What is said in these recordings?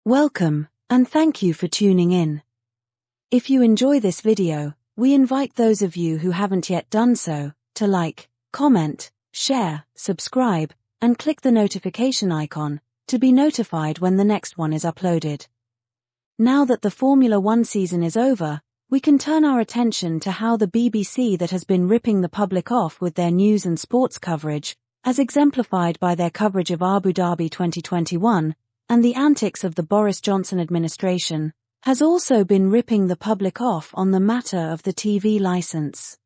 Welcome, and thank you for tuning in. If you enjoy this video, we invite those of you who haven't yet done so, to like, comment, share, subscribe, and click the notification icon, to be notified when the next one is uploaded. Now that the Formula One season is over, we can turn our attention to how the BBC that has been ripping the public off with their news and sports coverage, as exemplified by their coverage of Abu Dhabi 2021, and the antics of the Boris Johnson administration, has also been ripping the public off on the matter of the TV license.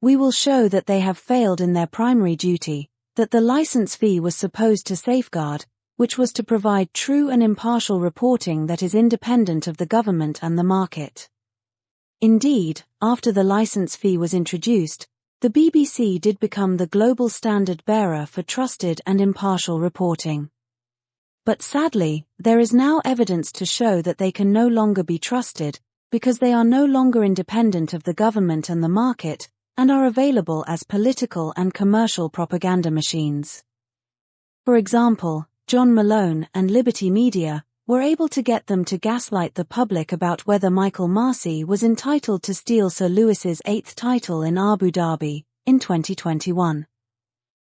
We will show that they have failed in their primary duty, that the license fee was supposed to safeguard, which was to provide true and impartial reporting that is independent of the government and the market. Indeed, after the license fee was introduced, the BBC did become the global standard bearer for trusted and impartial reporting. But sadly, there is now evidence to show that they can no longer be trusted, because they are no longer independent of the government and the market, and are available as political and commercial propaganda machines. For example, John Malone and Liberty Media were able to get them to gaslight the public about whether Michael Masi was entitled to steal Sir Lewis's 8th title in Abu Dhabi, in 2021.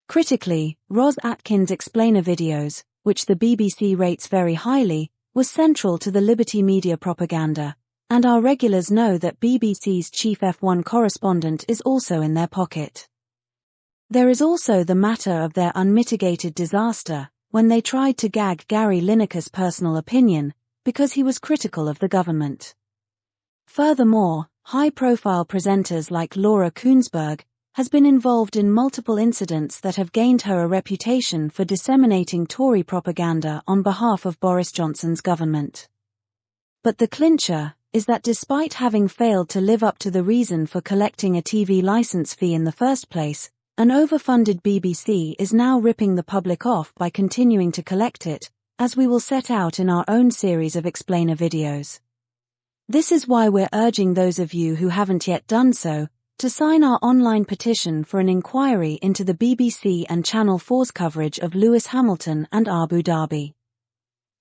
Critically, Ros Atkins' explainer videos, which the BBC rates very highly, was central to the Liberty Media propaganda, and our regulars know that BBC's chief F1 correspondent is also in their pocket. There is also the matter of their unmitigated disaster, when they tried to gag Gary Lineker's personal opinion, because he was critical of the government. Furthermore, high-profile presenters like Laura Kuenssberg has been involved in multiple incidents that have gained her a reputation for disseminating Tory propaganda on behalf of Boris Johnson's government. But the clincher is that despite having failed to live up to the reason for collecting a TV license fee in the first place, an overfunded BBC is now ripping the public off by continuing to collect it, as we will set out in our own series of explainer videos. This is why we're urging those of you who haven't yet done so, to sign our online petition for an inquiry into the BBC and Channel 4's coverage of Lewis Hamilton and Abu Dhabi.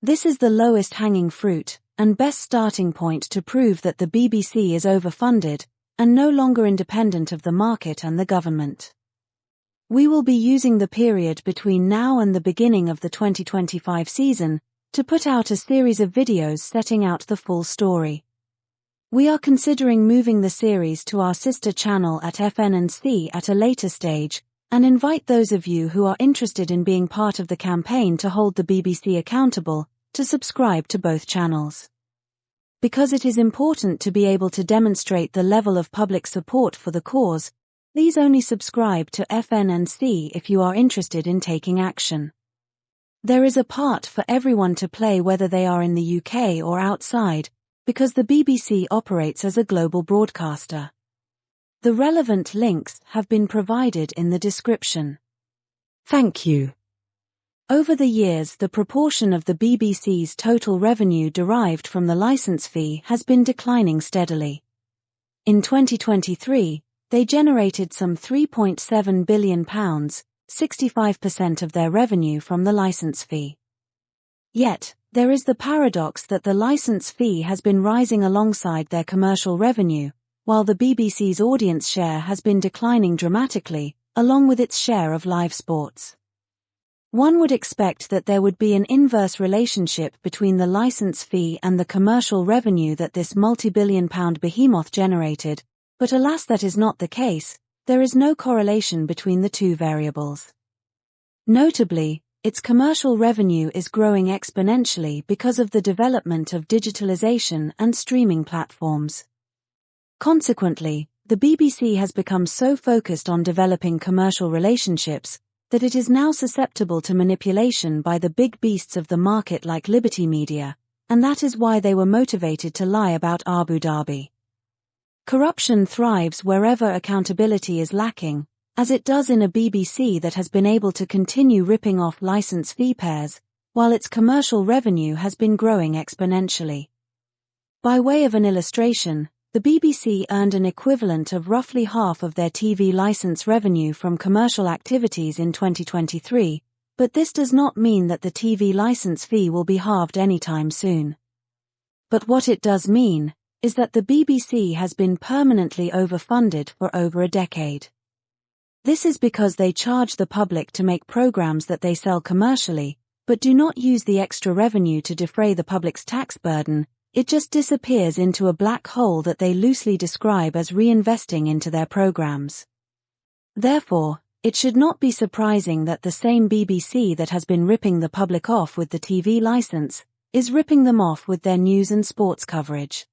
This is the lowest hanging fruit, and best starting point to prove that the BBC is overfunded, and no longer independent of the market and the government. We will be using the period between now and the beginning of the 2025 season, to put out a series of videos setting out the full story. We are considering moving the series to our sister channel at FNNC at a later stage, and invite those of you who are interested in being part of the campaign to hold the BBC accountable, to subscribe to both channels. Because it is important to be able to demonstrate the level of public support for the cause, please only subscribe to FNNC if you are interested in taking action. There is a part for everyone to play whether they are in the UK or outside, because the BBC operates as a global broadcaster. The relevant links have been provided in the description. Thank you. Over the years, the proportion of the BBC's total revenue derived from the license fee has been declining steadily. In 2023, they generated some £3.7 billion, 65% of their revenue from the license fee. Yet, there is the paradox that the license fee has been rising alongside their commercial revenue, while the BBC's audience share has been declining dramatically, along with its share of live sports. One would expect that there would be an inverse relationship between the license fee and the commercial revenue that this multi-billion-pound behemoth generated, but alas, that is not the case. There is no correlation between the two variables. Notably, its commercial revenue is growing exponentially because of the development of digitalization and streaming platforms. Consequently, the BBC has become so focused on developing commercial relationships that it is now susceptible to manipulation by the big beasts of the market like Liberty Media, and that is why they were motivated to lie about Abu Dhabi. Corruption thrives wherever accountability is lacking, as it does in a BBC that has been able to continue ripping off license fee pairs, while its commercial revenue has been growing exponentially. By way of an illustration, the BBC earned an equivalent of roughly half of their TV license revenue from commercial activities in 2023, But this does not mean that the TV license fee will be halved anytime soon. But what it does mean is that the BBC has been permanently overfunded for over a decade. This is because they charge the public to make programs that they sell commercially, but do not use the extra revenue to defray the public's tax burden. It just disappears into a black hole that they loosely describe as reinvesting into their programs. Therefore, it should not be surprising that the same BBC that has been ripping the public off with the TV license is ripping them off with their news and sports coverage.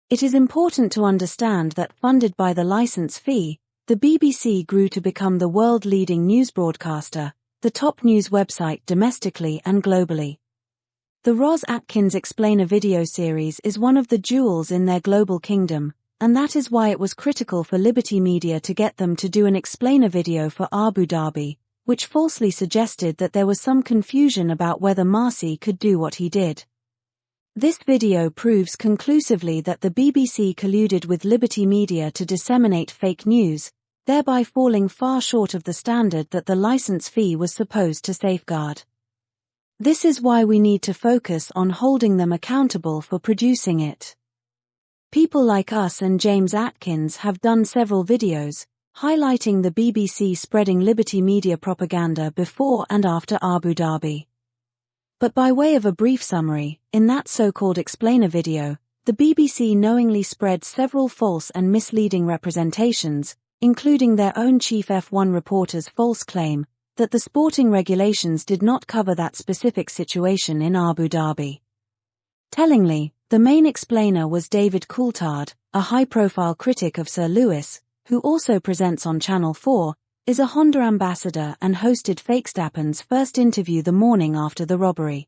It is important to understand that, funded by the license fee, the BBC grew to become the world-leading news broadcaster, the top news website domestically and globally. The Roz Atkins Explainer video series is one of the jewels in their global kingdom, and that is why it was critical for Liberty Media to get them to do an explainer video for Abu Dhabi, which falsely suggested that there was some confusion about whether Marcy could do what he did. This video proves conclusively that the BBC colluded with Liberty Media to disseminate fake news, thereby falling far short of the standard that the license fee was supposed to safeguard. This is why we need to focus on holding them accountable for producing it. People like us and James Atkins have done several videos, highlighting the BBC spreading Liberty Media propaganda before and after Abu Dhabi. But by way of a brief summary, in that so-called explainer video, the BBC knowingly spread several false and misleading representations, including their own chief F1 reporter's false claim that the sporting regulations did not cover that specific situation in Abu Dhabi. Tellingly, the main explainer was David Coulthard, a high-profile critic of Sir Lewis, who also presents on Channel 4, is a Honda ambassador and hosted Verstappen's first interview the morning after the robbery.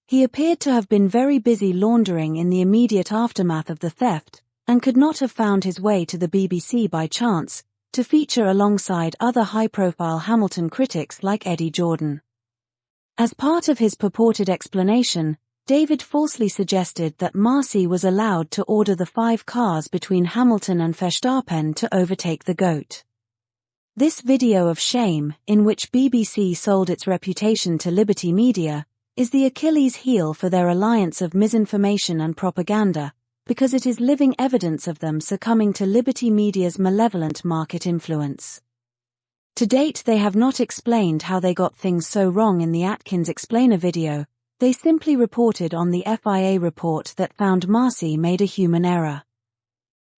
He appeared to have been very busy laundering in the immediate aftermath of the theft, and could not have found his way to the BBC by chance, to feature alongside other high-profile Hamilton critics like Eddie Jordan. As part of his purported explanation, David falsely suggested that Marcy was allowed to order the 5 cars between Hamilton and Verstappen to overtake the GOAT. This video of shame, in which BBC sold its reputation to Liberty Media, is the Achilles heel for their alliance of misinformation and propaganda, because it is living evidence of them succumbing to Liberty Media's malevolent market influence. To date, they have not explained how they got things so wrong in the Atkins Explainer video. They simply reported on the FIA report that found Marcy made a human error.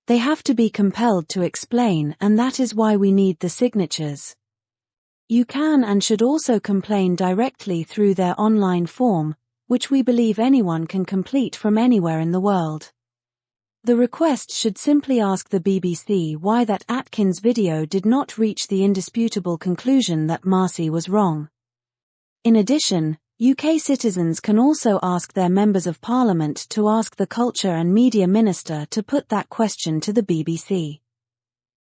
They have to be compelled to explain, and that is why we need the signatures. You can and should also complain directly through their online form, which we believe anyone can complete from anywhere in the world. The request should simply ask the BBC why that Atkins video did not reach the indisputable conclusion that Marcy was wrong. In addition, UK citizens can also ask their members of parliament to ask the Culture and Media Minister to put that question to the BBC.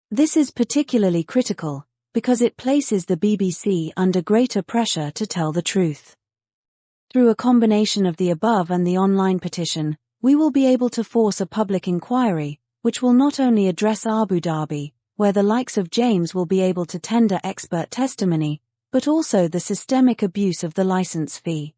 This is particularly critical, because it places the BBC under greater pressure to tell the truth. Through a combination of the above and the online petition, we will be able to force a public inquiry, which will not only address Abu Dhabi, where the likes of James will be able to tender expert testimony, but also the systemic abuse of the license fee.